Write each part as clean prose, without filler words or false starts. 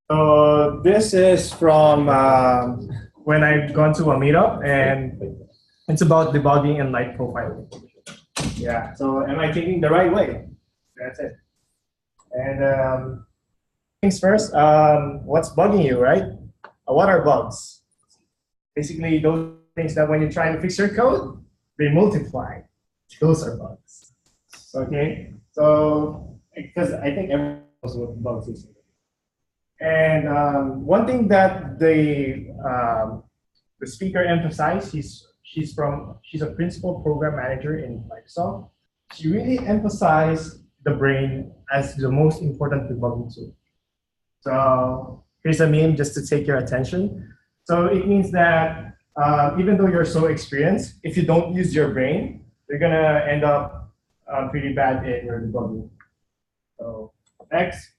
So this is from when I've gone to a meetup, and it's about debugging and light profiling. Yeah. So am I thinking the right way? That's it. And things first. What's bugging you, right? What are bugs? Basically, those things that when you're trying to fix your code, they multiply. Those are bugs. Okay. So because I think everyone knows what bugs is. And one thing that the speaker emphasized, she's a principal program manager in Microsoft. She really emphasized the brain as the most important debugging tool. So here's a meme just to take your attention. So it means that even though you're so experienced, if you don't use your brain, you're gonna end up pretty bad in your debugging. So next.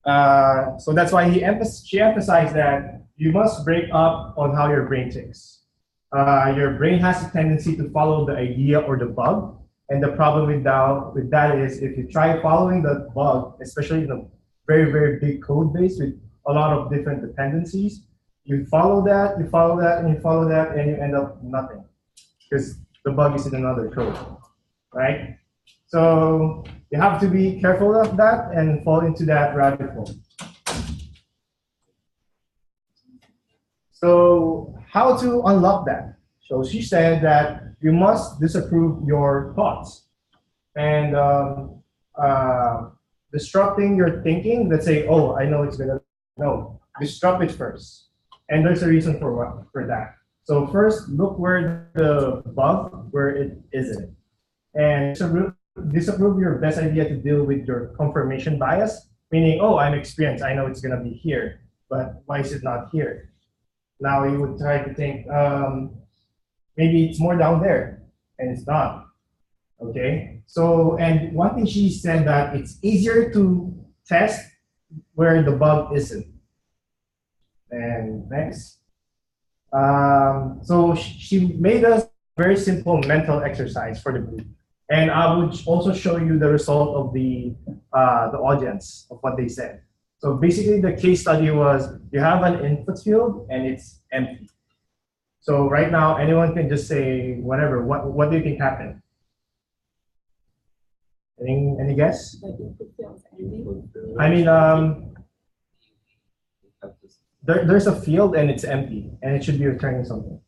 So that's why she emphasized that you must break up on how your brain thinks. Your brain has a tendency to follow the idea or the bug. And the problem with that is if you try following the bug, especially in a very, very big code base with a lot of different dependencies, you follow that, and you follow that, and you end up nothing. Because the bug is in another code, right? So you have to be careful of that and fall into that rabbit hole. So how to unlock that? So she said that you must disapprove your thoughts. And disrupting your thinking, let's say, oh, I know it's gonna, no, disrupt it first. And there's a reason for that. So first, look where the bug, where it isn't. And disapprove your best idea to deal with your confirmation bias, meaning, oh, I'm experienced, I know it's gonna be here, but why is it not here? Now you would try to think, maybe it's more down there, and it's not, okay? So, and one thing she said that it's easier to test where the bug isn't. And next. So she made us a very simple mental exercise for the group. And I would also show you the result of the audience of what they said. So basically the case study was you have an input field and it's empty. So right now anyone can just say whatever. What do you think happened? Any guess? I mean, there's a field and it's empty and it should be returning something.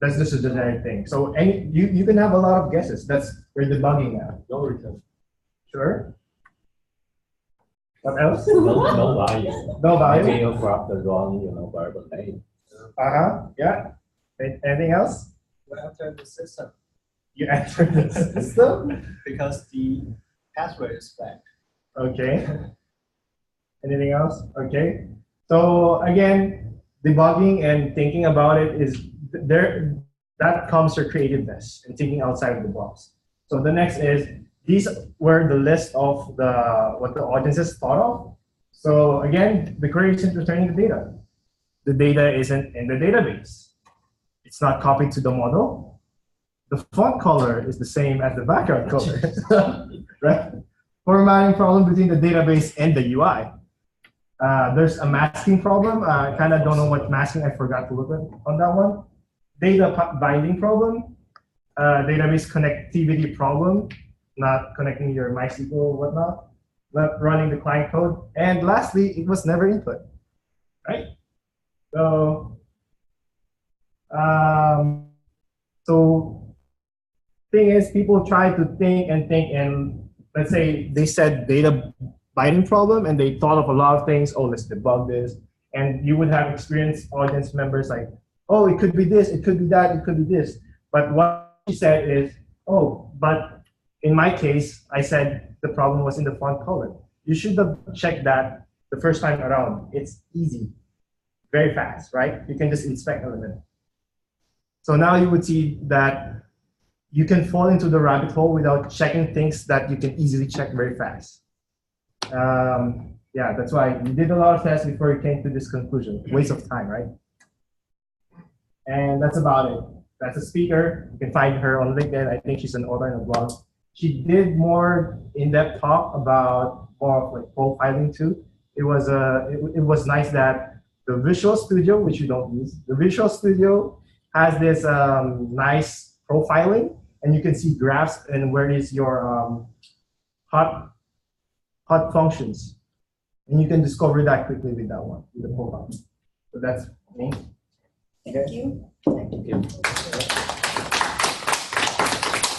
That's just a generic thing. So you can have a lot of guesses. We're debugging now. No return. Sure. What else? No value. No value. Maybe you grab the wrong, variable name. Yeah. Anything else? You enter the system. You enter the system Because the password is blank. Okay. Anything else? Okay. So again, debugging and thinking about it is there. That comes your creativeness and thinking outside of the box. So the next is these were the list of what the audiences thought of. So again, the query isn't returning the data. The data isn't in the database. It's not copied to the model. The font color is the same as the background color, right? Formatting problem between the database and the UI. There's a masking problem. I kind of don't know what masking, I forgot to look at on that one. Data binding problem. Database connectivity problem. Not connecting your MySQL or whatnot. Not running the client code. And lastly, it was never input, right? So, thing is, people try to think, and let's say they said data binding problem, and they thought of a lot of things. Oh, let's debug this, and you would have experienced audience members like, oh, it could be this, it could be that, it could be this. But what she said is, oh, but in my case, I said the problem was in the font color. You should have checked that the first time around. It's easy, very fast, right? You can just inspect element. So now you would see that you can fall into the rabbit hole without checking things that you can easily check very fast. Yeah, that's why you did a lot of tests before you came to this conclusion. Waste of time, right? And that's about it. That's a speaker. You can find her on LinkedIn. I think she's an author in a blog. she did more in-depth talk about more of like profiling too. It was nice that the Visual Studio, which you don't use, the Visual Studio has this nice profiling, and you can see graphs and where is your hot functions, and you can discover that quickly with that one, with the profile. So that's me. Thank you. Thank you.